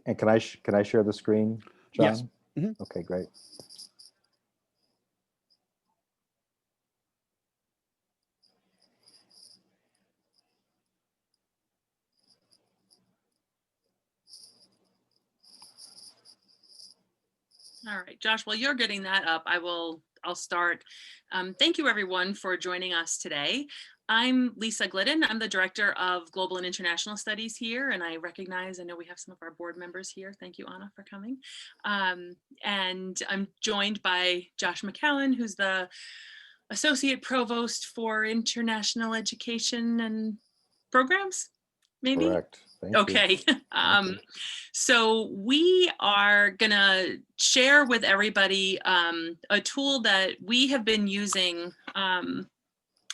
And can I share the screen, John? Yes. Mm-hmm. Okay, great. All right, Josh, while you're getting that up, I'll start. Thank you everyone for joining us today. I'm Lisa Glidden. I'm the Director of Global and International Studies here, and I know we have some of our board members here. Thank you, Anna, for coming. And I'm joined by Josh McCallan, who's the Associate Provost for International Education and Programs, maybe? Correct. Thank you. Okay. So we are gonna share with everybody a tool that we have been using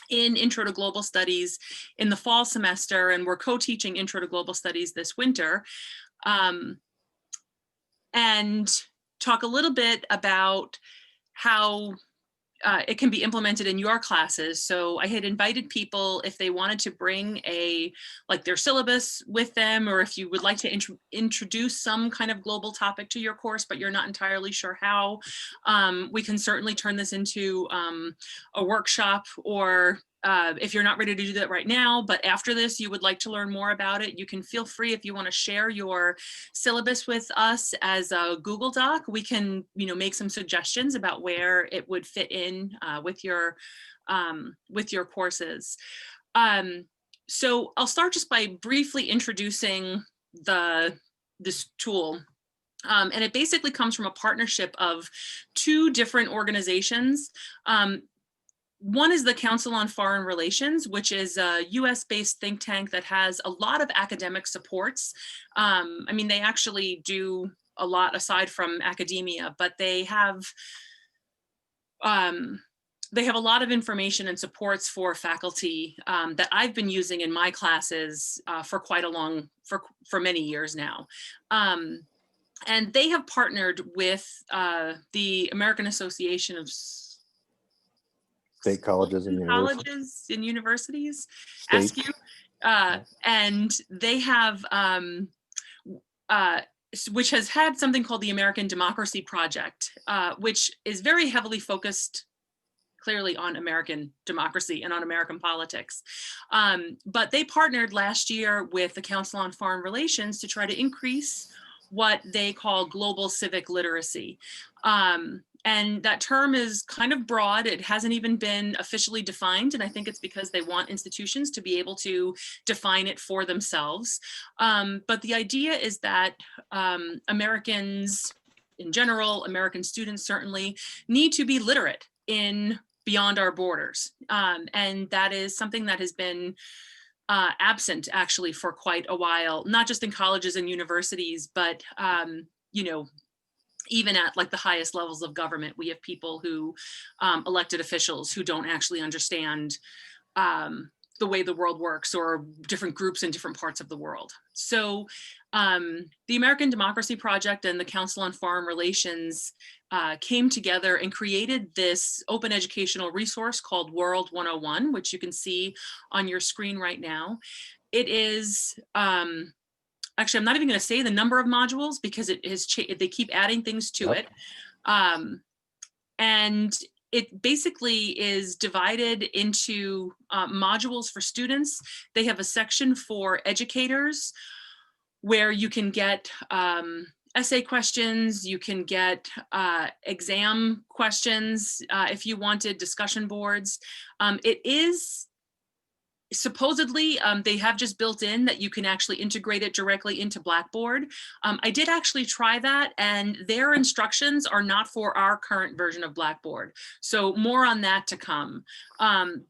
in Intro to Global Studies in the fall semester, and we're co-teaching Intro to Global Studies this winter, and talk a little bit about how it can be implemented in your classes. So I had invited people if they wanted to bring their syllabus with them, or if you would like to introduce some kind of global topic to your course, but you're not entirely sure how, we can certainly turn this into a workshop, or if you're not ready to do that right now, but after this you would like to learn more about it, you can feel free, if you want to share your syllabus with us as a Google Doc, we can make some suggestions about where it would fit in with your courses. So I'll start just by briefly introducing this tool. And it basically comes from a partnership of two different organizations. One is the Council on Foreign Relations, which is a US-based think tank that has a lot of academic supports. I mean, they actually do a lot aside from academia, but they have a lot of information and supports for faculty that I've been using in my classes for many years now. And they have partnered with the American Association of State colleges and universities, AASCU, and they have, which has had something called the American Democracy Project, which is very heavily focused clearly on American democracy and on American politics. But they partnered last year with the Council on Foreign Relations to try to increase what they call global civic literacy. And that term is kind of broad. It hasn't even been officially defined. And I think it's because they want institutions to be able to define it for themselves. But the idea is that Americans in general, American students certainly, need to be literate in beyond our borders. And that is something that has been absent actually for quite a while, not just in colleges and universities, but even at the highest levels of government, we have people who, elected officials, who don't actually understand the way the world works, or different groups in different parts of the world. So the American Democracy Project and the Council on Foreign Relations came together and created this open educational resource called World 101, which you can see on your screen right now. It is, actually, I'm not even going to say the number of modules because they keep adding things to it. And it basically is divided into modules for students. They have a section for educators where you can get essay questions, you can get exam questions if you wanted, discussion boards. It is supposedly, they have just built in that you can actually integrate it directly into Blackboard. I did actually try that, and their instructions are not for our current version of Blackboard. So more on that to come. And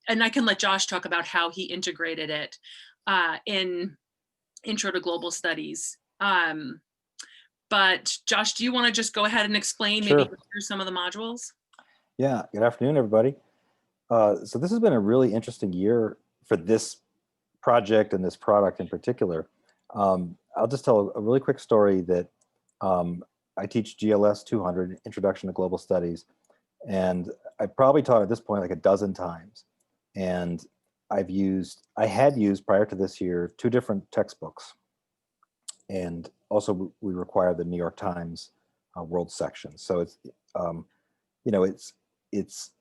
I can let Josh talk about how he integrated it in Intro to Global Studies. But Josh, do you want to just go ahead and explain maybe through some of the modules? Yeah, good afternoon, everybody. So this has been a really interesting year for this project and this product in particular. I'll just tell a really quick story that I teach GLS 200, Introduction to Global Studies, and I probably taught at this point like a dozen times. And I had used prior to this year 2 different textbooks. And also we require the New York Times world section. So it's, you know, it's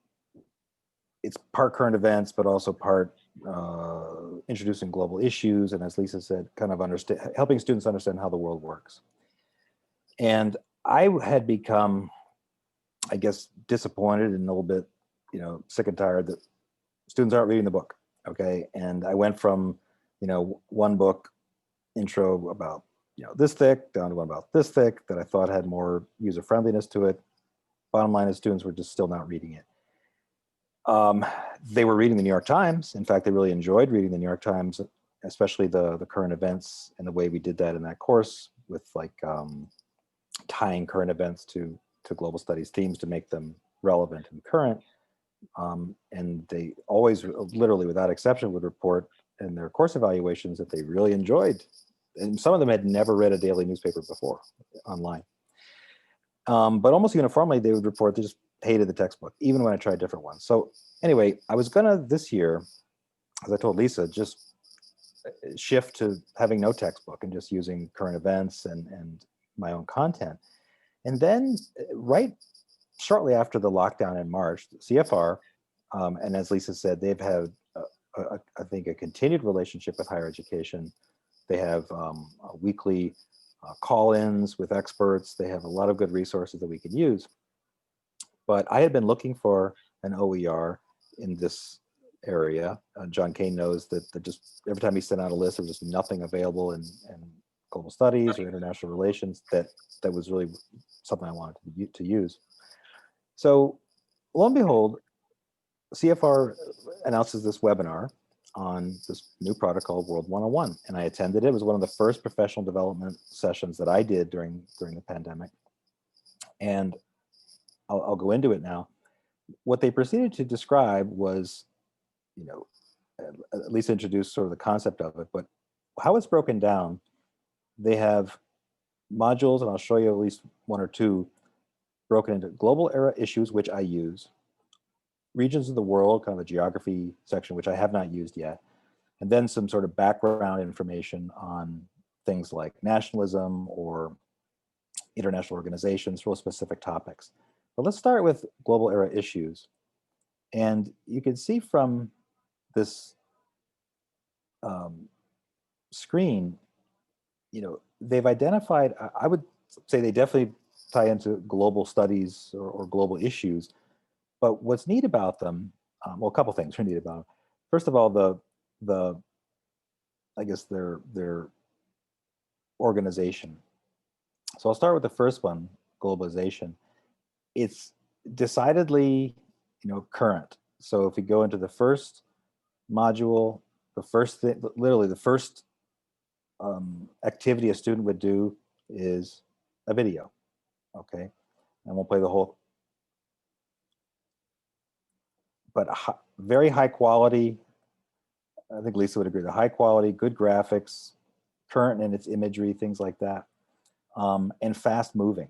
part current events, but also part introducing global issues. And as Lisa said, kind of helping students understand how the world works. And I had become, I guess, disappointed and a little bit, you know, sick and tired that students aren't reading the book. Okay. And I went from, you know, one book intro about, you know, this thick down to one about this thick that I thought had more user friendliness to it. Bottom line is students were just still not reading it. They were reading the New York Times. In fact, they really enjoyed reading the New York Times, especially the current events and the way we did that in that course with like tying current events to global studies themes to make them relevant and current. And they always, literally without exception, would report in their course evaluations that they really enjoyed. And some of them had never read a daily newspaper before online. But almost uniformly, they would report they just hated the textbook, even when I tried different ones. So anyway, I was gonna this year, as I told Lisa, just shift to having no textbook and just using current events and my own content. And then right shortly after the lockdown in March, CFR, and as Lisa said, they've had, I think, a continued relationship with higher education. They have weekly call-ins with experts. They have a lot of good resources that we can use. But I had been looking for an OER in this area. John Kane knows that just every time he sent out a list, there was just nothing available in global studies or international relations that was really something I wanted to use. So lo and behold, CFR announces this webinar on this new product called World 101. And I attended it. It was one of the first professional development sessions that I did during the pandemic. And I'll go into it now. What they proceeded to describe was, you know, at least introduce sort of the concept of it, but how it's broken down. They have modules, and I'll show you at least one or two, broken into global era issues, which I use, regions of the world, kind of a geography section, which I have not used yet, and then some sort of background information on things like nationalism or international organizations, real specific topics. But let's start with global era issues. And you can see from this screen, you know, they've identified, I would say they definitely tie into global studies or global issues. But what's neat about them, well, a couple things are neat about them. First of all, the I guess their organization. So I'll start with the first one, globalization. It's decidedly, you know, current. So if we go into the first module, the first thing, literally the first activity a student would do is a video, okay? And we'll play the whole, but very high quality. I think Lisa would agree, the high quality, good graphics, current in its imagery, things like that, and fast moving.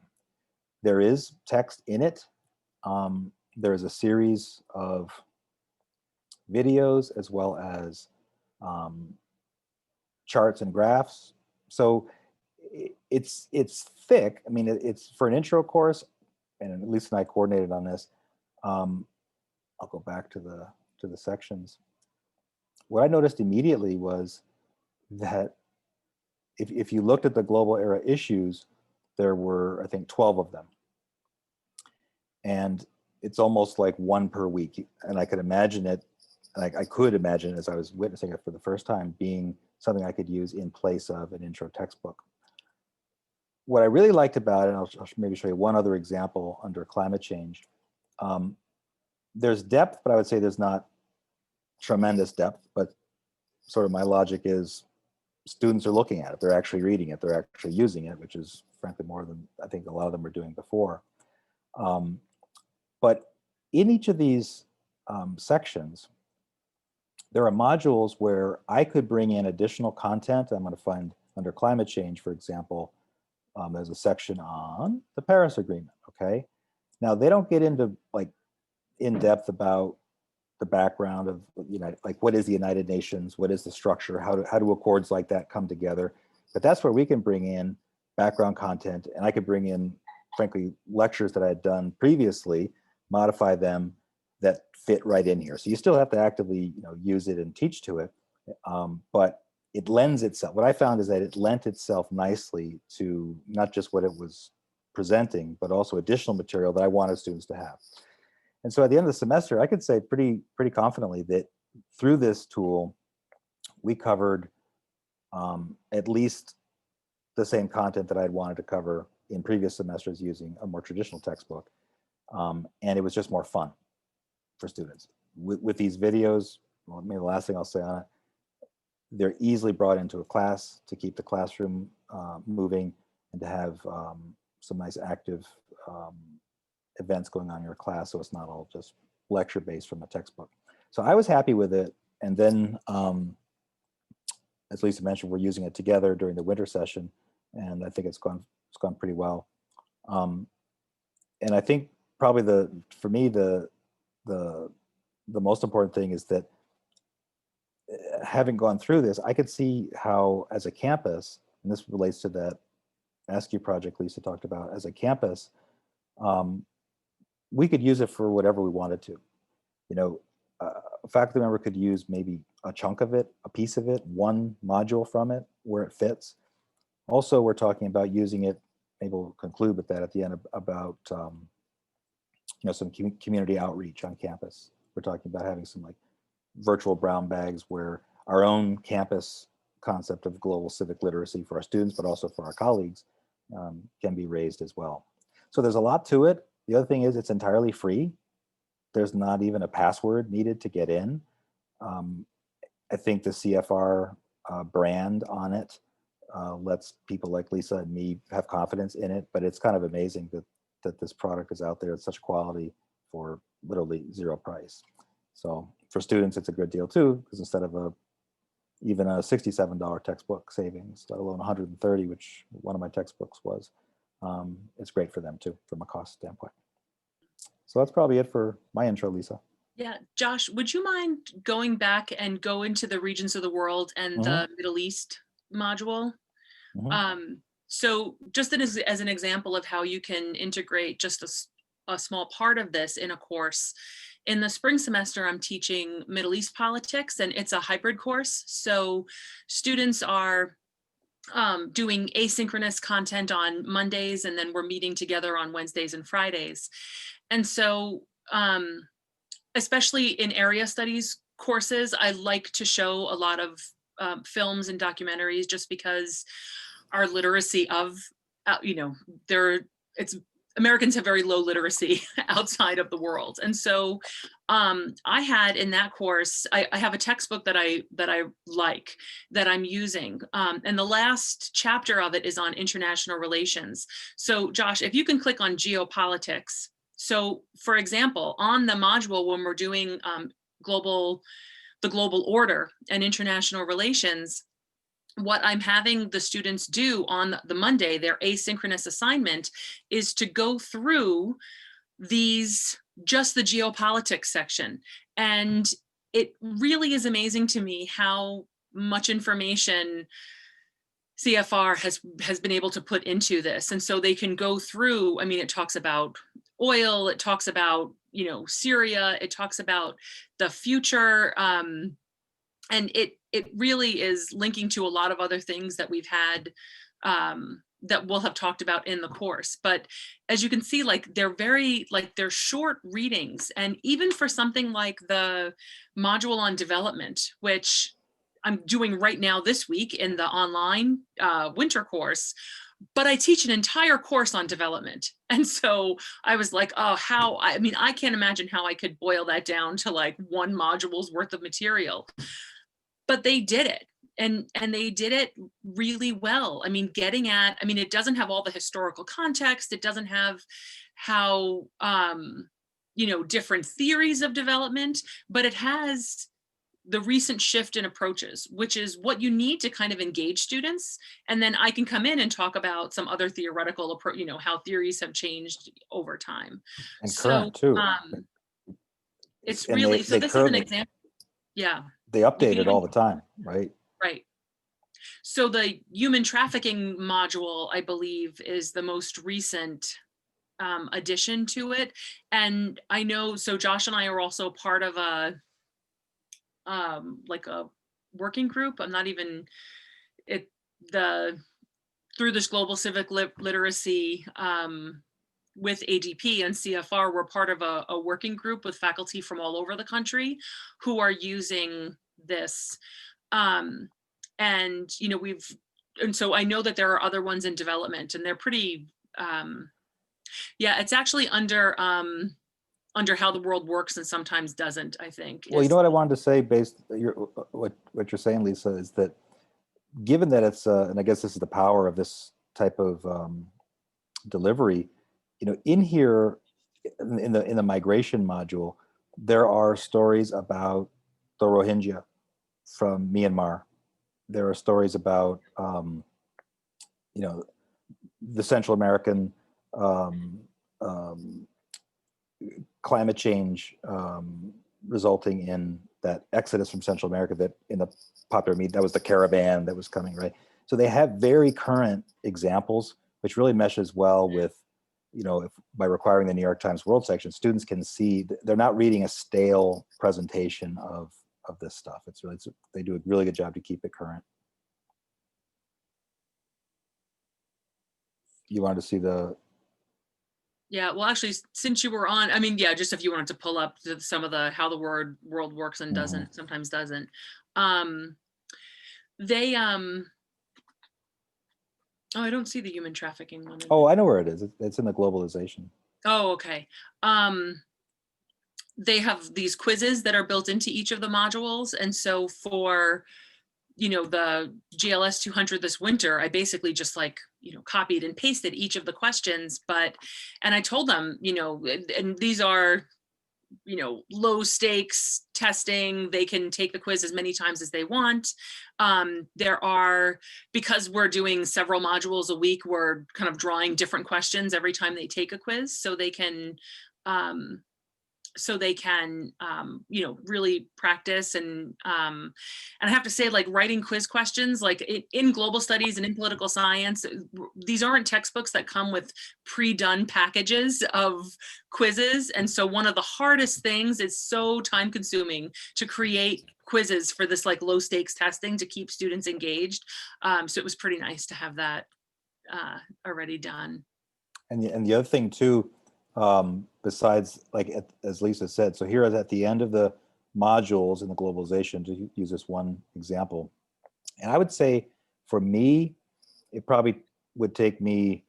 There is text in it. There is a series of videos as well as charts and graphs. So it's thick. I mean, it's for an intro course, and Lisa and I coordinated on this. I'll go back to the sections. What I noticed immediately was that if you looked at the global era issues, there were, I think, 12 of them. And it's almost like one per week. And I could imagine it, and I could imagine as I was witnessing it for the first time, being something I could use in place of an intro textbook. What I really liked about it, and I'll maybe show you one other example under climate change. There's depth, but I would say there's not tremendous depth, but sort of my logic is students are looking at it, they're actually reading it, they're actually using it, which is frankly more than I think a lot of them were doing before. But in each of these sections, there are modules where I could bring in additional content. I'm going to find under climate change, for example, there's a section on the Paris Agreement, okay? Now, they don't get into like in depth about the background of, you know, like what is the United Nations, what is the structure, how do accords like that come together? But that's where we can bring in background content, and I could bring in, frankly, lectures that I had done previously, modify them that fit right in here. So you still have to actively, use it and teach to it, but it lends itself. What I found is that it lent itself nicely to not just what it was presenting, but also additional material that I wanted students to have. And so at the end of the semester, I could say pretty confidently that through this tool, we covered at least the same content that I'd wanted to cover in previous semesters using a more traditional textbook. And it was just more fun for students. With these videos, well, maybe the last thing I'll say on it, they're easily brought into a class to keep the classroom moving and to have some nice active events going on in your class, so it's not all just lecture based from a textbook. So I was happy with it. And then, as Lisa mentioned, we're using it together during the winter session, and I think it's gone pretty well. And I think probably for me the most important thing is that having gone through this, I could see how as a campus, and this relates to that AASCU project Lisa talked about, as a campus, we could use it for whatever we wanted to. A faculty member could use maybe a chunk of it, a piece of it, one module from it where it fits. Also, we're talking about using it, maybe we'll conclude with that at the end, about some community outreach on campus. We're talking about having some like virtual brown bags where our own campus concept of global civic literacy for our students, but also for our colleagues, can be raised as well. So there's a lot to it. The other thing is it's entirely free. There's not even a password needed to get in. I think the CFR brand on it lets people like Lisa and me have confidence in it, but it's kind of amazing that this product is out there at such quality for literally zero price. So for students, it's a good deal too, because instead of even a $67 textbook savings, let alone $130, which one of my textbooks was, it's great for them too, from a cost standpoint. So that's probably it for my intro, Lisa. Yeah, Josh, would you mind going back and go into the regions of the world and the Middle East module? So just as an example of how you can integrate just a small part of this in a course, in the spring semester, I'm teaching Middle East politics, and it's a hybrid course. So students are doing asynchronous content on Mondays, and then we're meeting together on Wednesdays and Fridays. And so, especially in area studies courses, I like to show a lot of films and documentaries, just because our literacy of, Americans have very low literacy outside of the world. And so I had in that course, I have a textbook that I like, that I'm using. And the last chapter of it is on international relations. So Josh, if you can click on geopolitics. So for example, on the module, when we're doing the global order and international relations, what I'm having the students do on the Monday, their asynchronous assignment, is to go through just the geopolitics section. And it really is amazing to me how much information CFR has been able to put into this. And so they can go through, it talks about oil, it talks about, Syria, it talks about the future, and it really is linking to a lot of other things that we've had that we'll have talked about in the course. But as you can see, they're short readings. And even for something like the module on development, which I'm doing right now this week in the online winter course, but I teach an entire course on development. And so I was like, I can't imagine how I could boil that down to like one module's worth of material. But they did it, and they did it really well. It doesn't have all the historical context. It doesn't have how, different theories of development, but it has the recent shift in approaches, which is what you need to kind of engage students. And then I can come in and talk about some other theoretical approach, how theories have changed over time. And current too. It's really, so this is an example. Yeah. They update it all the time, right? Right. So the human trafficking module, I believe, is the most recent addition to it. And I know, so Josh and I are also part of a like a working group. I'm not even it the through this global civic literacy with ADP and CFR, we're part of a working group with faculty from all over the country who are using this. And you know, and so I know that there are other ones in development, and they're pretty yeah, it's actually under how the world works and sometimes doesn't, I think. Well, you know what I wanted to say based what you're saying, Lisa, is that given that it's and I guess this is the power of this type of delivery, you know, in here in the migration module, there are stories about the Rohingya from Myanmar. There are stories about you know, the Central American climate change resulting in that exodus from Central America, that in the popular media, that was the caravan that was coming, right? So they have very current examples, which really meshes well with, you know, by requiring the New York Times World section, students can see they're not reading a stale presentation of this stuff. They do a really good job to keep it current. You wanted to see the... Yeah, well, actually, since you were on, I mean, yeah, just if you wanted to pull up some of the how the world works and doesn't, sometimes doesn't. They oh, I don't see the human trafficking one. Oh, I know where it is. It's in the globalization. Oh, okay. They have these quizzes that are built into each of the modules, and so for, you know, the GLS 200 this winter, I basically just like, you know, copied and pasted each of the questions, and I told them, you know, and these are, you know, low stakes testing. They can take the quiz as many times as they want. There are, because we're doing several modules a week, we're kind of drawing different questions every time they take a quiz, so they can you know, really practice. And I have to say, like, writing quiz questions, like in global studies and in political science, these aren't textbooks that come with pre-done packages of quizzes. And so one of the hardest things, is so time consuming to create quizzes for this like low stakes testing to keep students engaged. So it was pretty nice to have that already done. And the other thing too, besides, like, as Lisa said, so here is at the end of the modules in the globalization, to use this one example, and I would say for me, it probably would take me,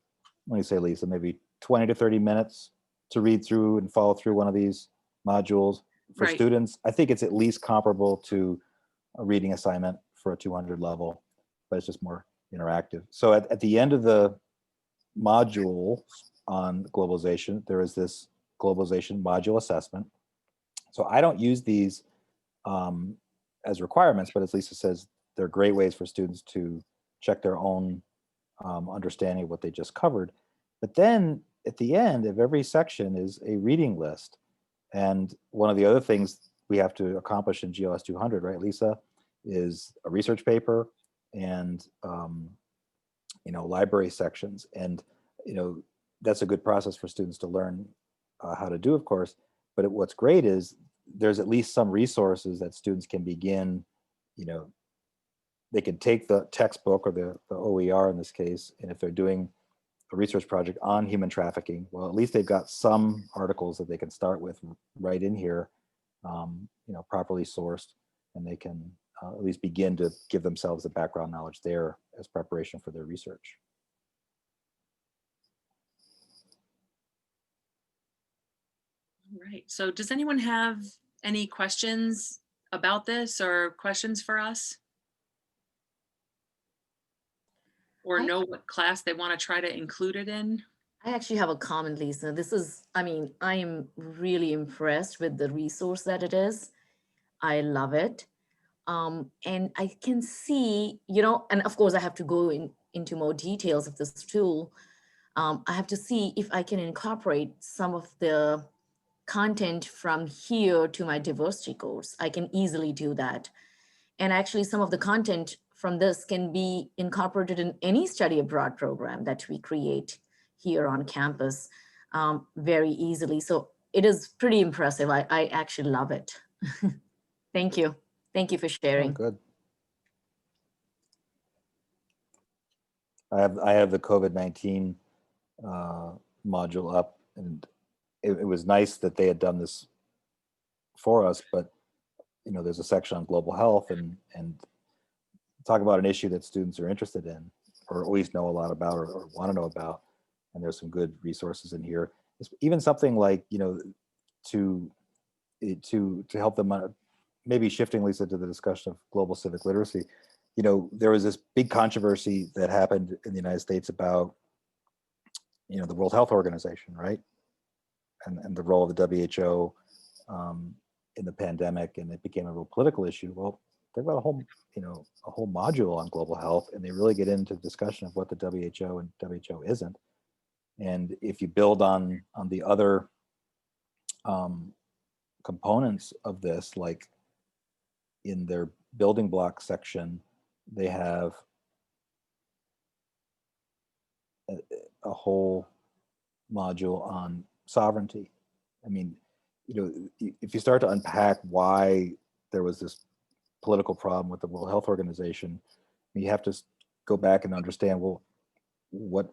let me say, Lisa, maybe 20 to 30 minutes to read through and follow through one of these modules. For Right. students, I think it's at least comparable to a reading assignment for a 200 level, but it's just more interactive. So at the end of the module on globalization, there is this globalization module assessment. So I don't use these as requirements, but as Lisa says, they're great ways for students to check their own understanding of what they just covered. But then at the end of every section is a reading list. And one of the other things we have to accomplish in GLS 200, right, Lisa, is a research paper and you know, library sections. And you know, that's a good process for students to learn how to do, of course. But what's great is there's at least some resources that students can begin, you know, they can take the textbook or the OER in this case, and if they're doing a research project on human trafficking, well, at least they've got some articles that they can start with right in here, you know, properly sourced, and they can at least begin to give themselves the background knowledge there as preparation for their research. Right. So does anyone have any questions about this or questions for us? Or know what class they want to try to include it in? I actually have a comment, Lisa. This is, I mean, I am really impressed with the resource that it is. I love it. And I can see, you know, and of course I have to go into more details of this tool. I have to see if I can incorporate some of the content from here to my diversity course. I can easily do that. And actually some of the content from this can be incorporated in any study abroad program that we create here on campus very easily. So it is pretty impressive. I actually love it. Thank you. Thank you for Oh, sharing. good. I have the COVID-19 module up, and it was nice that they had done this for us, but there's a section on global health and talk about an issue that students are interested in or at least know a lot about or want to know about. And there's some good resources in here. Even something like, to help them, maybe shifting, Lisa, to the discussion of global civic literacy. There was this big controversy that happened in the United States about, the World Health Organization, right? And the role of the WHO in the pandemic, and it became a real political issue. Well, they've got a whole module on global health, and they really get into the discussion of what the WHO and WHO isn't. And if you build on the other components of this, like in their building block section, they have a whole module on sovereignty. I mean, if you start to unpack why there was this political problem with the World Health Organization, you have to go back and understand, well, what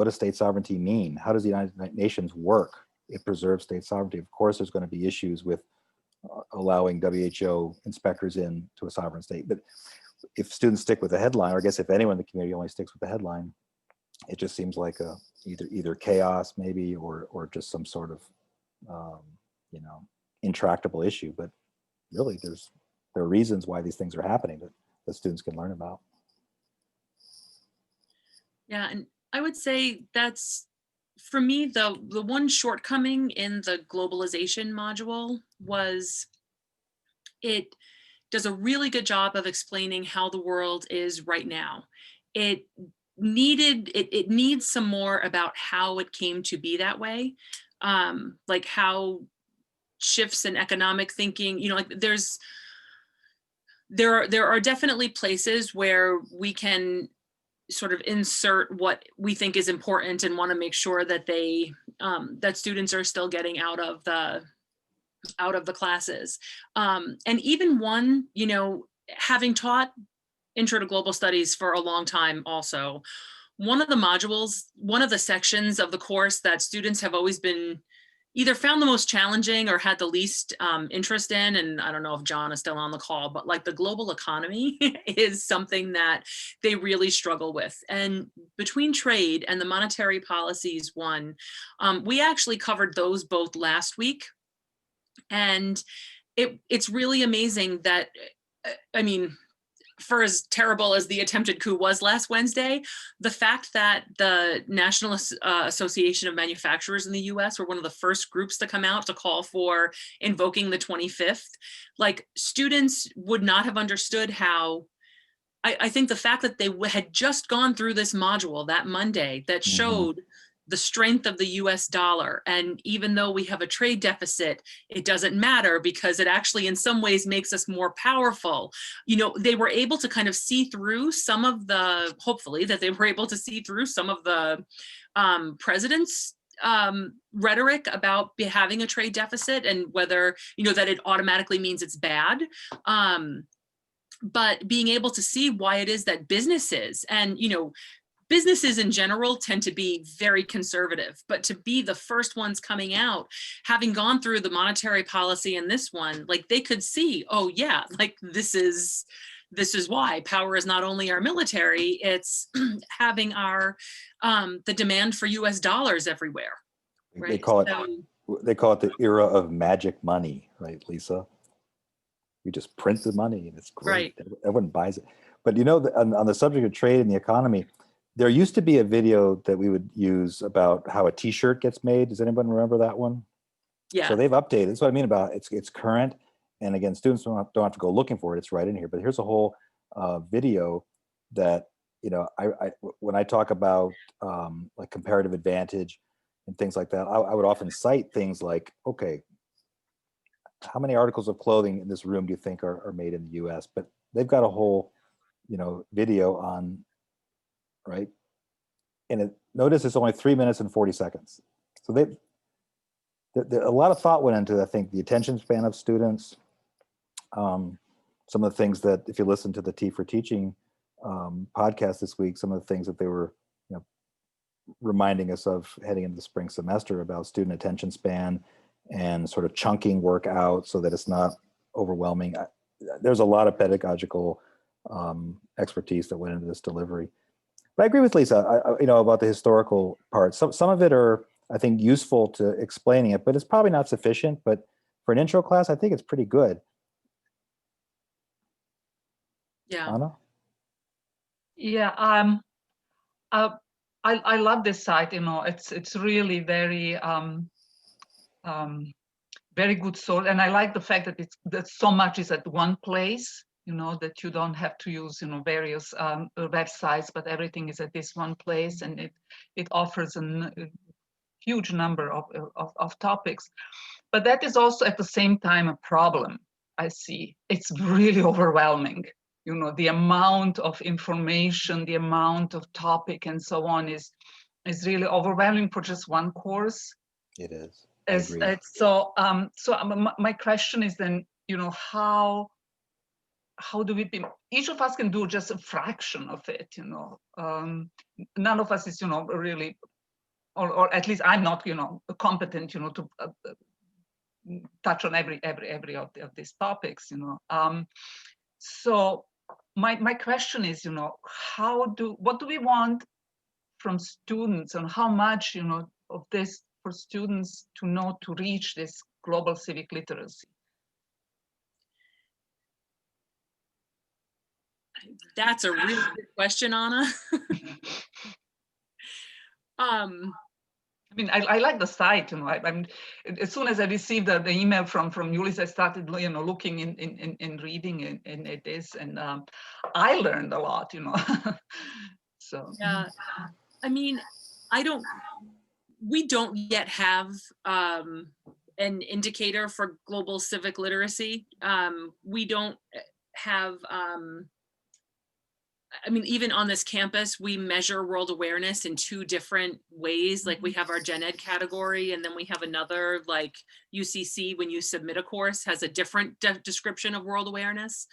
does state sovereignty mean? How does the United Nations work? It preserves state sovereignty. Of course, there's going to be issues with allowing WHO inspectors in to a sovereign state. But if students stick with the headline, or I guess if anyone in the community only sticks with the headline, it just seems like either chaos maybe, or just some sort of intractable issue. But really, there are reasons why these things are happening that students can learn about. Yeah, and I would say that's, for me, the one shortcoming in the globalization module was it does a really good job of explaining how the world is right now. It needs some more about how it came to be that way, like how shifts in economic thinking, like there are definitely places where we can sort of insert what we think is important and want to make sure that that students are still getting out of the classes. And even one, having taught Intro to Global Studies for a long time also, one of the sections of the course that students have always been either found the most challenging or had the least interest in, and I don't know if John is still on the call, but like the global economy is something that they really struggle with. And between trade and the monetary policies one, we actually covered those both last week. And it's really amazing that, I mean, for as terrible as the attempted coup was last Wednesday, the fact that the National Association of Manufacturers in the US were one of the first groups to come out to call for invoking the 25th, like students would not have understood how, I think the fact that they had just gone through this module that Monday that showed the strength of the US dollar. And even though we have a trade deficit, it doesn't matter because it actually in some ways makes us more powerful. They were able to kind of see through some of the, hopefully that they were able to see through some of the president's rhetoric about having a trade deficit and whether, that it automatically means it's bad. But being able to see why it is that businesses and, businesses in general tend to be very conservative, but to be the first ones coming out, having gone through the monetary policy in this one, like they could see, oh yeah, like this is why power is not only our military, it's having our the demand for US dollars everywhere. Right? They call it the era of magic money, right, Lisa? We just print the money and it's great. Right. Everyone buys it. But on the subject of trade and the economy, there used to be a video that we would use about how a t-shirt gets made. Does anyone remember that one? Yeah. So they've updated. That's what I mean about it's current. And again, students don't have to go looking for it. It's right in here. But here's a whole video that, when I talk about like comparative advantage and things like that, I would often cite things like, okay, how many articles of clothing in this room do you think are made in the US? But they've got a whole video on, right? And notice it's only 3 minutes and 40 seconds. So a lot of thought went into, I think, the attention span of students. Some of the things that, if you listen to the T for Teaching podcast this week, some of the things that they were reminding us of heading into the spring semester about student attention span and sort of chunking work out so that it's not overwhelming. There's a lot of pedagogical expertise that went into this delivery. But I agree with Lisa, about the historical part. Some of it are, I think, useful to explaining it, but it's probably not sufficient. But for an intro class, I think it's pretty good. Yeah. Anna? Yeah. I love this site. It's really very very good source, and I like the fact that so much is at one place. That you don't have to use various websites, but everything is at this one place, and it offers a huge number of topics. But that is also at the same time a problem. I see it's really overwhelming. The amount of information, the amount of topic, and so on is really overwhelming for just one course. It is. I agree. So my question is then, how do we be? Each of us can do just a fraction of it. None of us is, really, or at least I'm not, competent, to touch on every of these topics. So my question is, what do we want from students, and how much, of this for students to know to reach this global civic literacy? That's a really good question, Anna. I like the site. I'm as soon as I received the email from Ulyss, I started looking in reading in it is, and I learned a lot. So yeah, we don't yet have an indicator for global civic literacy. We don't have even on this campus, we measure world awareness in two different ways. Like, we have our gen ed category, and then we have another, like UCC, when you submit a course, has a different description of world awareness.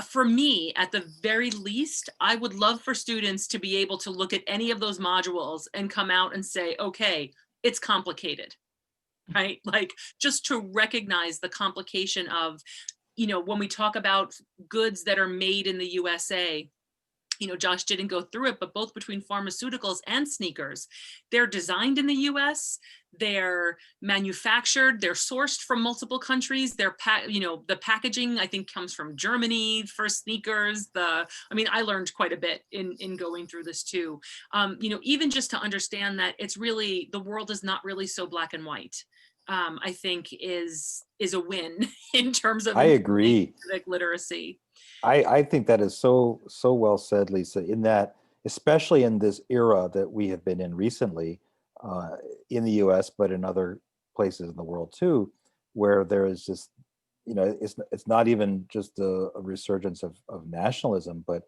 For me, at the very least, I would love for students to be able to look at any of those modules and come out and say, okay, it's complicated, right? Like, just to recognize the complication of, when we talk about goods that are made in the USA, Josh didn't go through it, but both between pharmaceuticals and sneakers, they're designed in the US, they're manufactured, they're sourced from multiple countries. The packaging, I think, comes from Germany for sneakers. I learned quite a bit in going through this too. Even just to understand that it's really, the world is not really so black and white. I think is a win in terms of, I agree, civic literacy. I think that is so well said, Lisa, in that, especially in this era that we have been in recently, in the US, but in other places in the world too, where there is just, it's not even just a resurgence of nationalism, but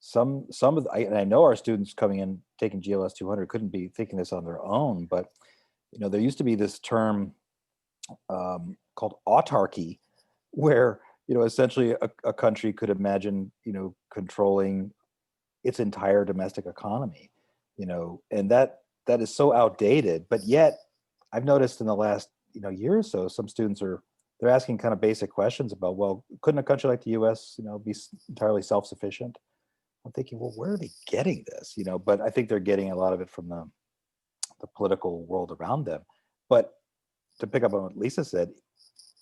some of and I know our students coming in taking GLS 200 couldn't be thinking this on their own, but there used to be this term called autarky, where essentially a country could imagine controlling its entire domestic economy, and that is so outdated. But yet I've noticed in the last year or so, some students they're asking kind of basic questions about, well, couldn't a country like the US be entirely self-sufficient? I'm thinking, well, where are they getting this? But I think they're getting a lot of it from the political world around them. But to pick up on what Lisa said,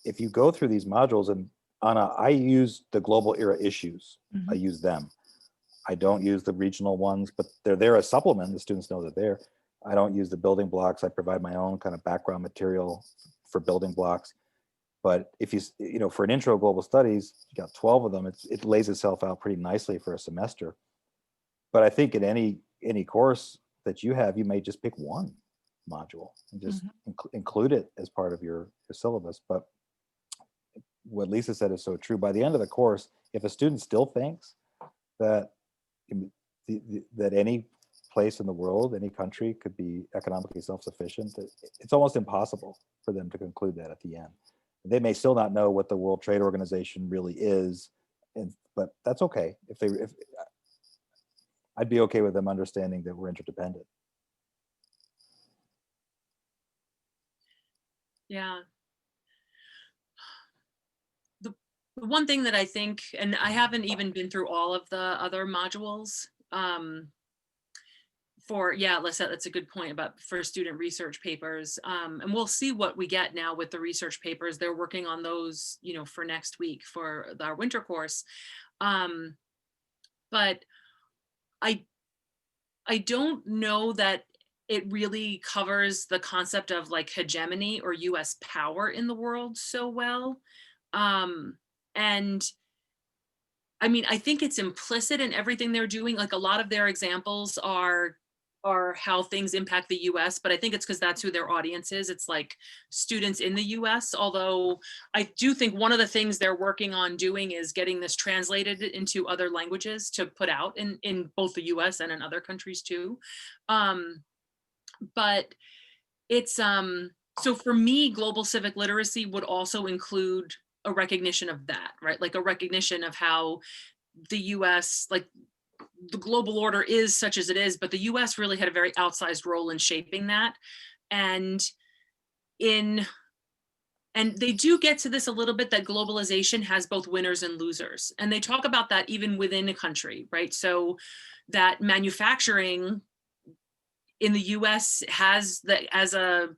if you go through these modules, and Anna, I use the global era issues. Mm-hmm. I use them. I don't use the regional ones, but they're there as supplement. The students know they're there. I don't use the building blocks. I provide my own kind of background material for building blocks. But if for an intro global studies, you got 12 of them, it lays itself out pretty nicely for a semester. But I think in any course that you have, you may just pick one module and just include it as part of your syllabus. But what Lisa said is so true. By the end of the course, if a student still thinks that that any place in the world, any country could be economically self-sufficient, it's almost impossible for them to conclude that at the end. They may still not know what the World Trade Organization really is, but that's okay. If I'd be okay with them understanding that we're interdependent. Yeah. The one thing that I think, and I haven't even been through all of the other modules, that's a good point about for student research papers. And we'll see what we get now with the research papers. They're working on those, for next week for our winter course. But I don't know that it really covers the concept of like hegemony or US power in the world so well. And I mean, I think it's implicit in everything they're doing. Like a lot of their examples are how things impact the US, but I think it's because that's who their audience is. It's like students in the US, although I do think one of the things they're working on doing is getting this translated into other languages to put out in both the US and in other countries too. But it's, so for me, global civic literacy would also include a recognition of that, right? Like a recognition of how the US, like the global order is such as it is, but the US really had a very outsized role in shaping that. And they do get to this a little bit, that globalization has both winners and losers. And they talk about that even within a country, right? So that manufacturing in the US has as a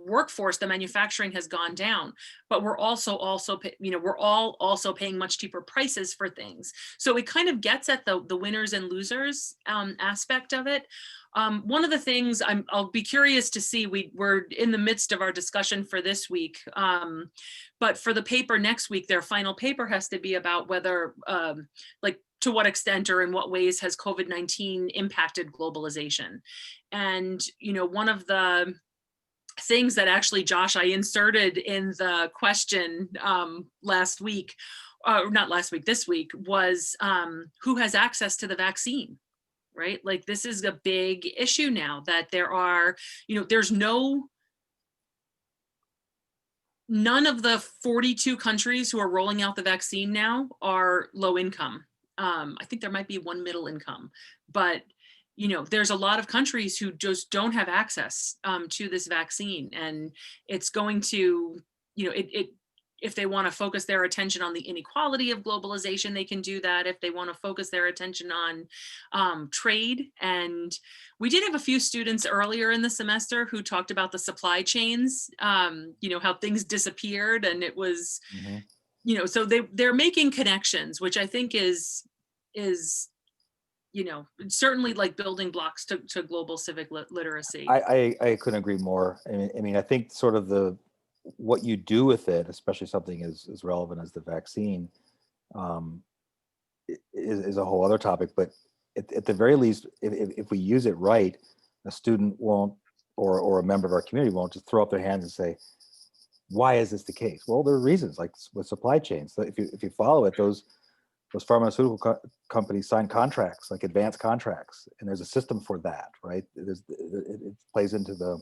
workforce, the manufacturing has gone down, but we're we're all also paying much cheaper prices for things. So it kind of gets at the winners and losers aspect of it. One of the things I'll be curious to see, we're in the midst of our discussion for this week, but for the paper next week, their final paper has to be about whether to what extent or in what ways has COVID-19 impacted globalization. And, one of the things that actually, Josh, I inserted in the question this week, was who has access to the vaccine, right? Like this is a big issue now that there are, there's none of the 42 countries who are rolling out the vaccine now are low income. I think there might be one middle income, but there's a lot of countries who just don't have access to this vaccine, and it's going to, if they want to focus their attention on the inequality of globalization, they can do that. If they want to focus their attention on trade, and we did have a few students earlier in the semester who talked about the supply chains, how things disappeared, and it was, so they're making connections, which I think is certainly like building blocks to global civic literacy. I couldn't agree more. I mean, I think sort of what you do with it, especially something as relevant as the vaccine, is a whole other topic. But at the very least, if we use it right, a student won't, or a member of our community won't just throw up their hands and say, why is this the case? Well, there are reasons, like with supply chains. So if you follow it, those pharmaceutical companies sign contracts, like advanced contracts, and there's a system for that, right? It plays into the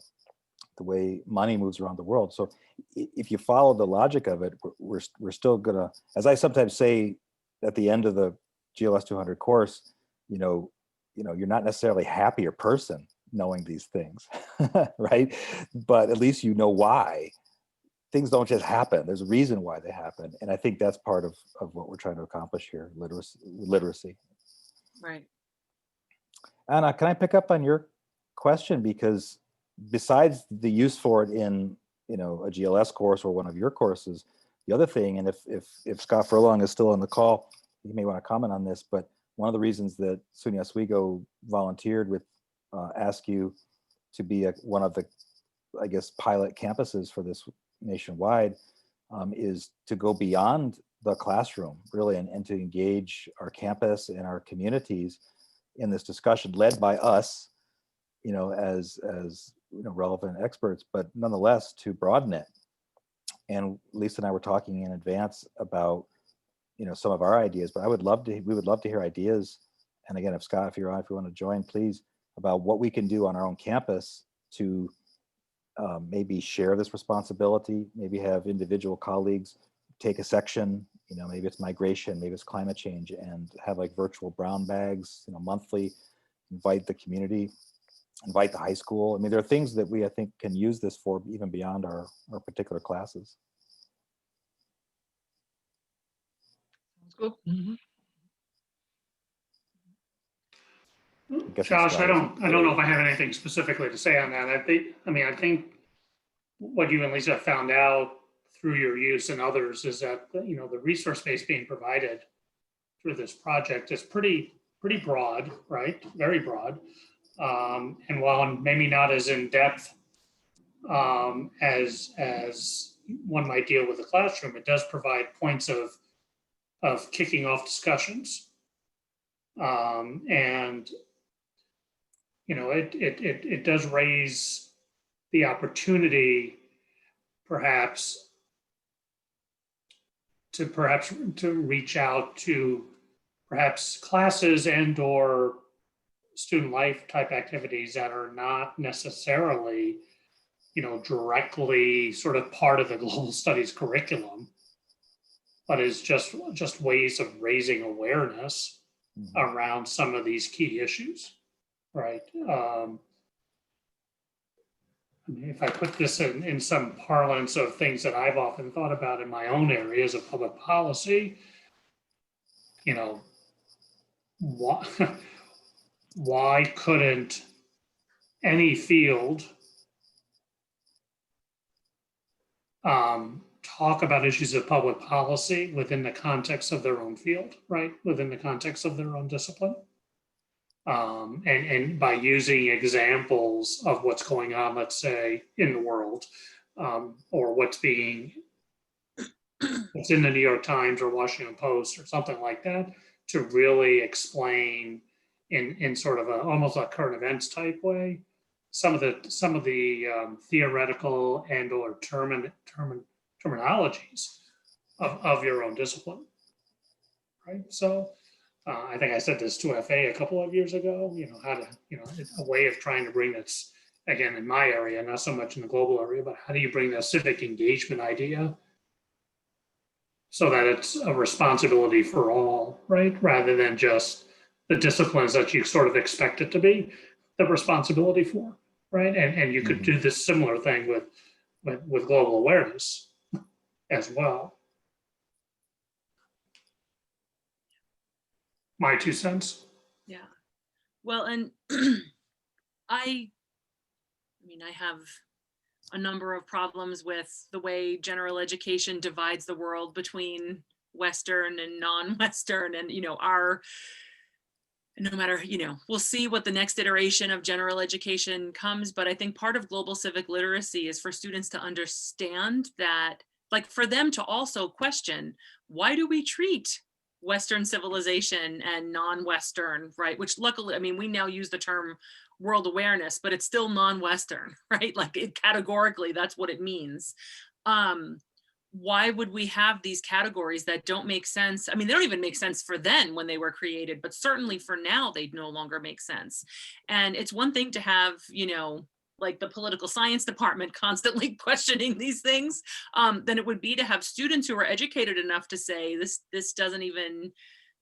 way money moves around the world. So if you follow the logic of it, we're still gonna, as I sometimes say at the end of the GLS 200 course, you're not necessarily a happier person knowing these things, right? But at least you know why. Things don't just happen. There's a reason why they happen. And I think that's part of what we're trying to accomplish here, literacy. Right. Anna, can I pick up on your question? Because besides the use for it in, a GLS course or one of your courses, the other thing, and if Scott Furlong is still on the call, you may want to comment on this, but one of the reasons that SUNY Oswego volunteered with AASCU to be one of the, I guess, pilot campuses for this nationwide is to go beyond the classroom, really, and to engage our campus and our communities in this discussion led by us, as relevant experts, but nonetheless to broaden it and Lisa and I were talking in advance about, some of our ideas, but we would love to hear ideas. And again, if Scott, if you want to join, please, about what we can do on our own campus to maybe share this responsibility, maybe have individual colleagues take a section, maybe it's migration, maybe it's climate change, and have like virtual brown bags, monthly, invite the community, invite the high school. I mean, there are things that I think can use this for even beyond our particular classes. Sounds good. Mm-hmm. Josh, I don't know if I have anything specifically to say on that. I think what you and Lisa found out through your use and others is that, the resource base being provided through this project is pretty broad, right? Very broad. And while maybe not as in depth as one might deal with a classroom, it does provide points of kicking off discussions. And it does raise the opportunity perhaps to reach out to perhaps classes and or student life type activities that are not necessarily, directly sort of part of the global studies curriculum, but is just ways of raising awareness around some of these key issues, right? If I put this in some parlance of things that I've often thought about in my own areas of public policy, why couldn't any field talk about issues of public policy within the context of their own field, right? Within the context of their own discipline. And by using examples of what's going on, let's say, in the world, or what's in the New York Times or Washington Post or something like that, to really explain in sort of almost a current events type way some of the theoretical and or terminologies of your own discipline, right? So I think I said this to FA a couple of years ago, how to, a way of trying to bring this, again, in my area, not so much in the global area, but how do you bring the civic engagement idea so that it's a responsibility for all, right? Rather than just the disciplines that you sort of expect it to be the responsibility for, right? And you could do this similar thing with global awareness as well. My 2 cents. Yeah. Well, and I have a number of problems with the way general education divides the world between Western and non-Western, and no matter, we'll see what the next iteration of general education comes, but I think part of global civic literacy is for students to understand that, like, for them to also question, why do we treat Western civilization and non-Western, right? Which luckily, we now use the term world awareness, but it's still non-Western, right? Like, categorically, that's what it means. Why would we have these categories that don't make sense? They don't even make sense for then when they were created, but certainly for now, they no longer make sense. And it's one thing to have, like the political science department constantly questioning these things, than it would be to have students who are educated enough to say, this doesn't even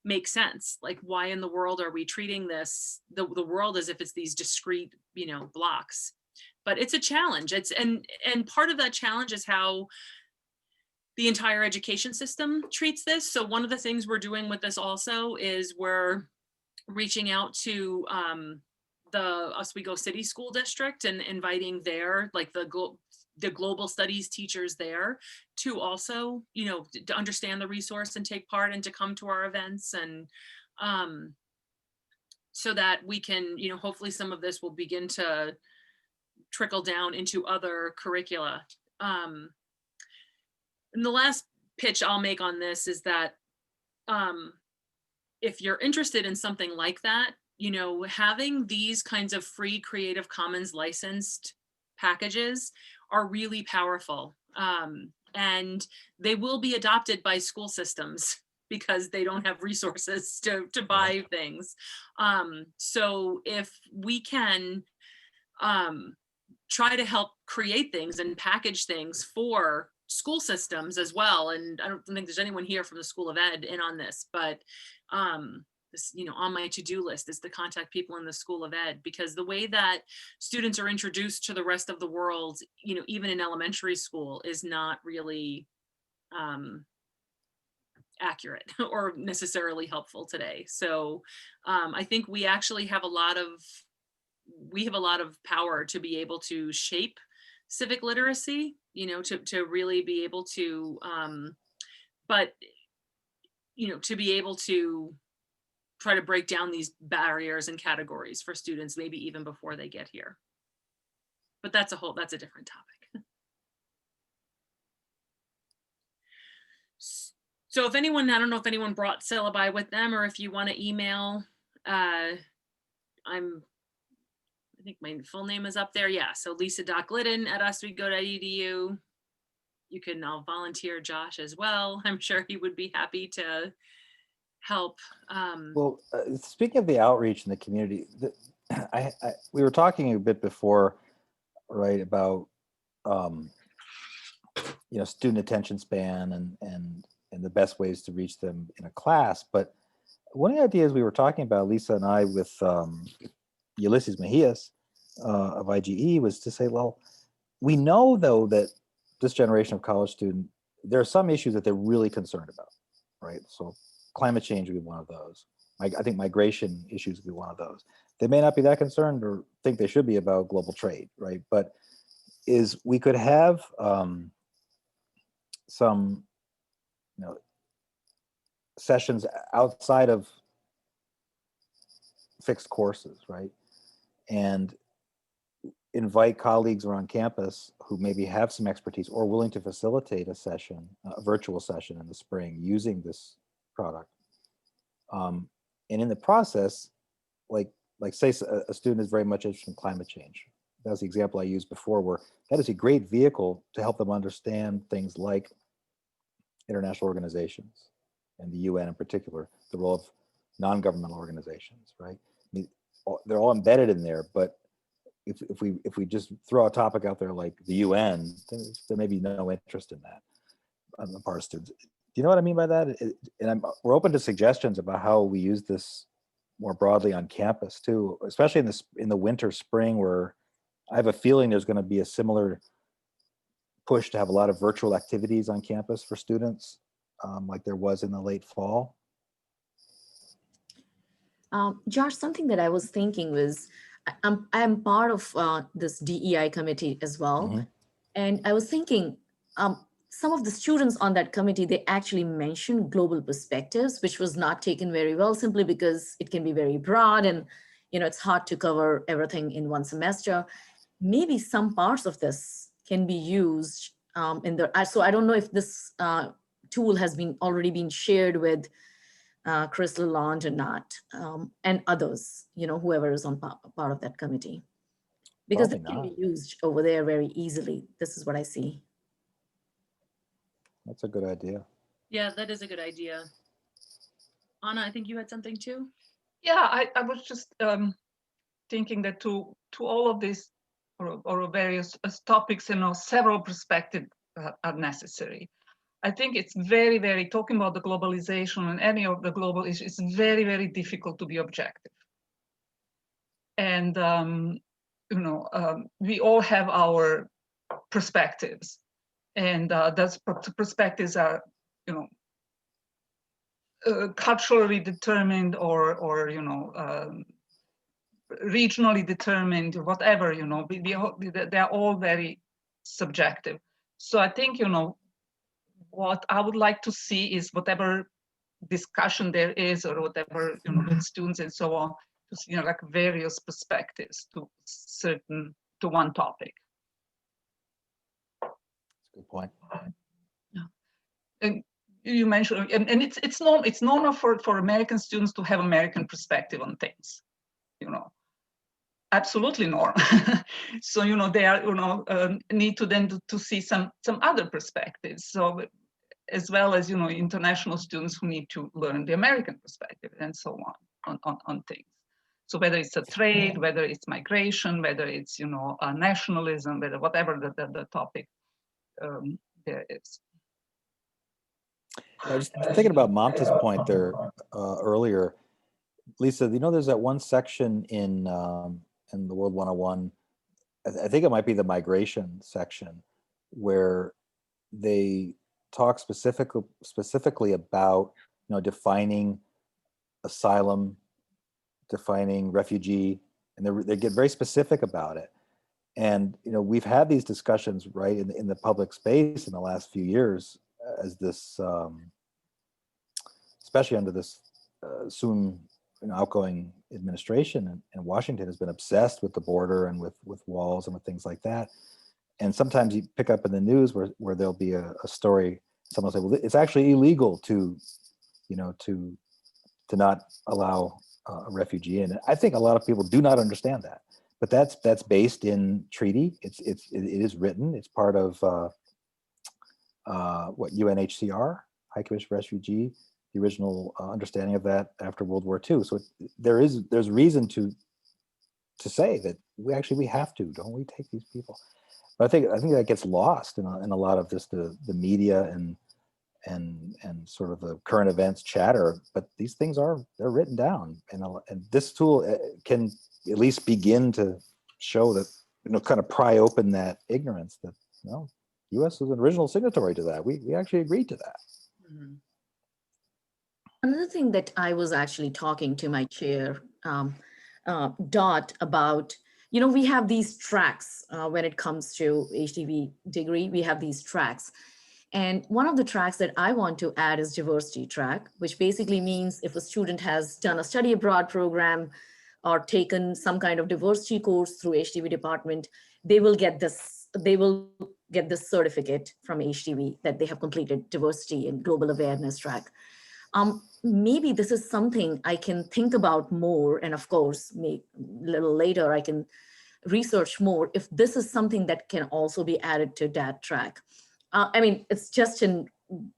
make sense. Like, why in the world are we treating the world as if it's these discrete, blocks? But it's a challenge. And part of that challenge is how the entire education system treats this. So one of the things we're doing with this also is we're reaching out to the Oswego City School District and inviting their, like the global studies teachers there to also, to understand the resource and take part and to come to our events, and so that we can, hopefully some of this will begin to trickle down into other curricula. And the last pitch I'll make on this is that if you're interested in something like that, having these kinds of free Creative Commons licensed packages are really powerful. And and they will be adopted by school systems because they don't have resources to buy things. So if we can try to help create things and package things for school systems as well, and I don't think there's anyone here from the School of Ed in on this, but this, on my to-do list is to contact people in the School of Ed, because the way that students are introduced to the rest of the world, even in elementary school, is not really accurate or necessarily helpful today. So I think we actually have a lot of power to be able to shape civic literacy, to really be able to, to be able to try to break down these barriers and categories for students, maybe even before they get here. But that's a different topic. So if anyone, I don't know if anyone brought syllabi with them, or if you want to email, I think my full name is up there. Yeah, so lisa.glidden@oswego.edu. You can volunteer Josh as well. I'm sure he would be happy to help. Well, speaking of the outreach in the community, we were talking a bit before, right, about student attention span and the best ways to reach them in a class. But one of the ideas we were talking about, Lisa and I, with Ulysses Mejias of IGE, was to say, well, we know though that this generation of college student, there are some issues that they're really concerned about, right? So climate change would be one of those. I think migration issues would be one of those. They may not be that concerned or think they should be about global trade, right? But we could have some sessions outside of fixed courses, right? And invite colleagues around campus who maybe have some expertise or willing to facilitate a session, a virtual session in the spring using this product. And in the process, like say a student is very much interested in climate change. That was the example I used before, where that is a great vehicle to help them understand things like international organizations and the UN in particular, the role of non-governmental organizations, right? I mean, they're all embedded in there, but if we just throw a topic out there like the UN, there may be no interest in that on the part of students. Do you know what I mean by that? And we're open to suggestions about how we use this more broadly on campus too, especially in the winter, spring, where I have a feeling there's going to be a similar push to have a lot of virtual activities on campus for students, like there was in the late fall. Josh, something that I was thinking was, I'm part of this DEI committee as well. Mm-hmm. And I was thinking, some of the students on that committee, they actually mentioned global perspectives, which was not taken very well, simply because it can be very broad and it's hard to cover everything in one semester. Maybe some parts of this can be used so I don't know if this tool has already been shared with Chris Lalonde or not, and others, whoever is on part of that committee. Because it can be used over there very easily. This is what I see. That's a good idea. Yeah, that is a good idea. Anna, I think you had something too. Yeah, I was just thinking that to all of these or various topics, several perspectives are necessary. I think it's very, very, talking about the globalization and any of the global issues, it's very, very difficult to be objective. And, we all have our perspectives, and those perspectives are, culturally determined or regionally determined, whatever, they're all very subjective. So I think, what I would like to see is whatever discussion there is, or whatever, with students and so on, to see, like various perspectives to one topic. That's a good point. Yeah. And you mentioned, and it's normal for American students to have American perspective on things, absolutely norm. So, they are, need to then to see some other perspectives. So as well as, international students who need to learn the American perspective and so on things. So whether it's a trade, whether it's migration, whether it's, nationalism, whatever the topic there is. I was thinking about Mamta's point there earlier. Lisa, there's that one section in the World 101, I think it might be the migration section, where they talk specifically about defining asylum, defining refugee, and they get very specific about it. And we've had these discussions right in the public space in the last few years, as this, especially under this soon outgoing administration, and Washington has been obsessed with the border and with walls and with things like that. And sometimes you pick up in the news where there'll be a story, someone will say, well, it's actually illegal to not allow a refugee in. I think a lot of people do not understand that, but that's based in treaty. It is written. It's part of what UNHCR, High Commission for Refugee, the original understanding of that after World War II. So there's reason to say that we have to, don't we, take these people? But I think that gets lost in a lot of just the media and sort of the current events chatter. But these things they're written down, and this tool can at least begin to show that, kind of pry open that ignorance that U.S. was an original signatory to that. We actually agreed to that. Mm-hmm. Another thing that I was actually talking to my chair, Dot, about, we have these tracks when it comes to HDB degree, we have these tracks. And one of the tracks that I want to add is diversity track, which basically means if a student has done a study abroad program or taken some kind of diversity course through HDB department, they will get this certificate from HDB that they have completed diversity and global awareness track. Maybe this is something I can think about more, and of course, a little later I can research more if this is something that can also be added to that track. It's just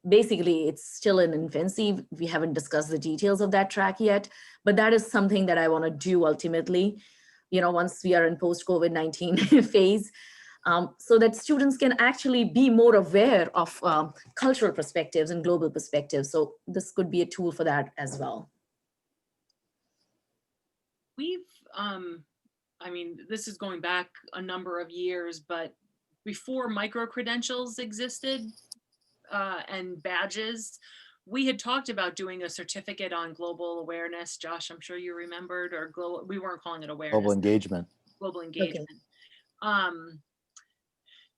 basically it's still in infancy. We haven't discussed the details of that track yet, but that is something that I want to do ultimately, once we are in post-COVID-19 phase. So that students can actually be more aware of cultural perspectives and global perspectives. So this could be a tool for that as well. We've, this is going back a number of years, but before micro-credentials existed and badges, we had talked about doing a certificate on global awareness. Josh, I'm sure you remembered, or we weren't calling it awareness. Global engagement. Global engagement. Okay.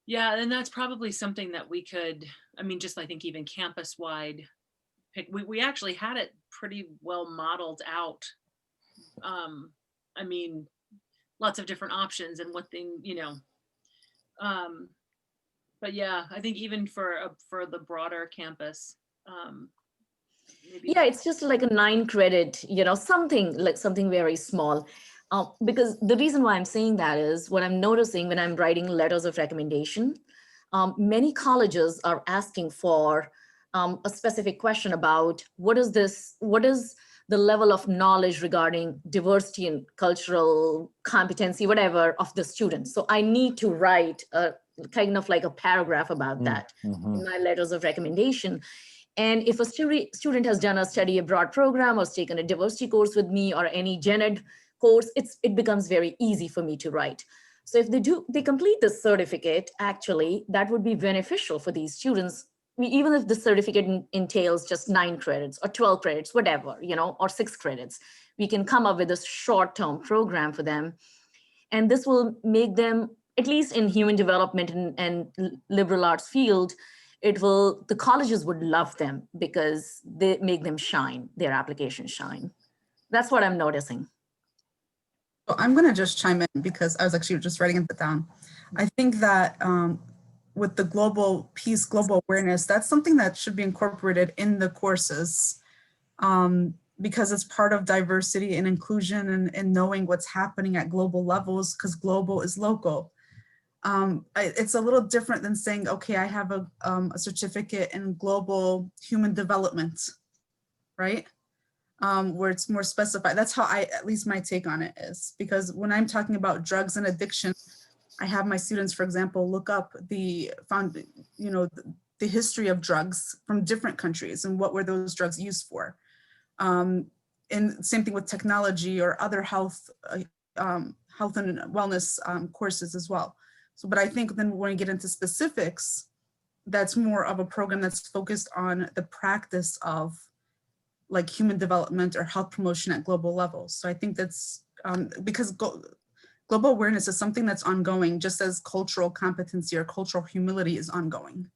Yeah, and that's probably something that we could, I think even campus-wide, we actually had it pretty well modeled out. Lots of different options and what thing, but yeah, I think even for the broader campus, yeah, it's just like a 9 credit, something very small. Because the reason why I'm saying that is what I'm noticing when I'm writing letters of recommendation, many colleges are asking for a specific question about what is the level of knowledge regarding diversity and cultural competency, whatever, of the students. So I need to write a kind of like a paragraph about that in my letters of recommendation. And if a student has done a study abroad program or has taken a diversity course with me or any gen ed course, it becomes very easy for me to write. So if they complete this certificate, actually, that would be beneficial for these students, even if the certificate entails just 9 credits or 12 credits, whatever, or 6 credits. We can come up with a short-term program for them. And this will make them, at least in human development and liberal arts field, the colleges would love them because they make them shine, their applications shine. That's what I'm noticing. So I'm going to just chime in because I was actually just writing it down. I think that with the global peace, global awareness, that's something that should be incorporated in the courses because it's part of diversity and inclusion and knowing what's happening at global levels, because global is local. It's a little different than saying, okay, I have a certificate in global human development, right? Where it's more specified. That's how at least my take on it is, because when I'm talking about drugs and addiction, I have my students, for example, look up the history of drugs from different countries and what were those drugs used for. And same thing with technology or other health and wellness courses as well. So, but I think then when we get into specifics, that's more of a program that's focused on the practice of like human development or health promotion at global levels. So I think that's because global awareness is something that's ongoing, just as cultural competency or cultural humility is ongoing.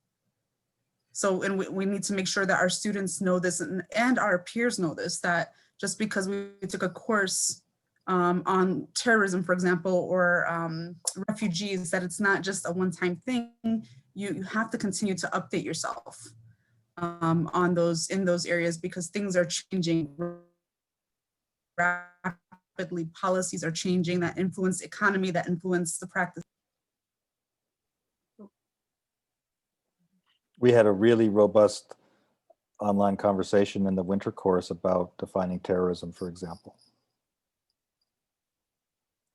So, and we need to make sure that our students know this and our peers know this, that just because we took a course on terrorism, for example, or refugees, that it's not just a one-time thing. You have to continue to update yourself in those areas, because things are changing rapidly. Policies are changing that influence the economy, that influence the practice. We had a really robust online conversation in the winter course about defining terrorism, for example.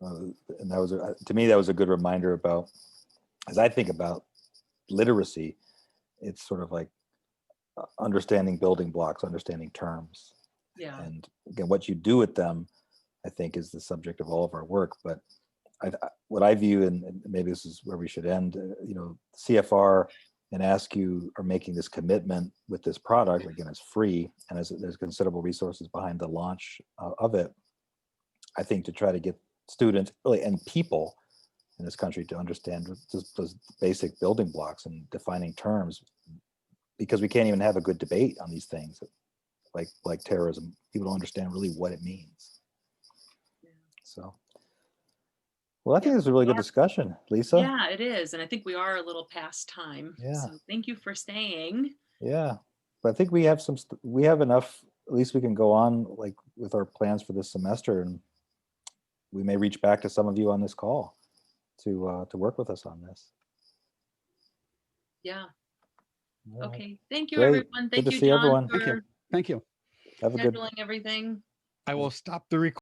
And that was, to me, that was a good reminder about, as I think about literacy, it's sort of like understanding building blocks, understanding terms. Yeah. And again, what you do with them, I think, is the subject of all of our work. But what I view, and maybe this is where we should end, CFR and AASCU are making this commitment with this product. Again, it's free, and there's considerable resources behind the launch of it, I think, to try to get students really and people in this country to understand those basic building blocks and defining terms, because we can't even have a good debate on these things like terrorism. People don't understand really what it means. Yeah. So, well, I think this is a really good discussion, Lisa. Yeah, it is. And I think we are a little past time. Yeah. So thank you for staying. Yeah, but I think we have we have enough, at least we can go on like with our plans for this semester, and we may reach back to some of you on this call to work with us on this. Yeah. All right. Okay. Thank you, Great. everyone. Good Thank to you, see John, everyone. for Thank you. Have a good scheduling everything. I will stop the recording.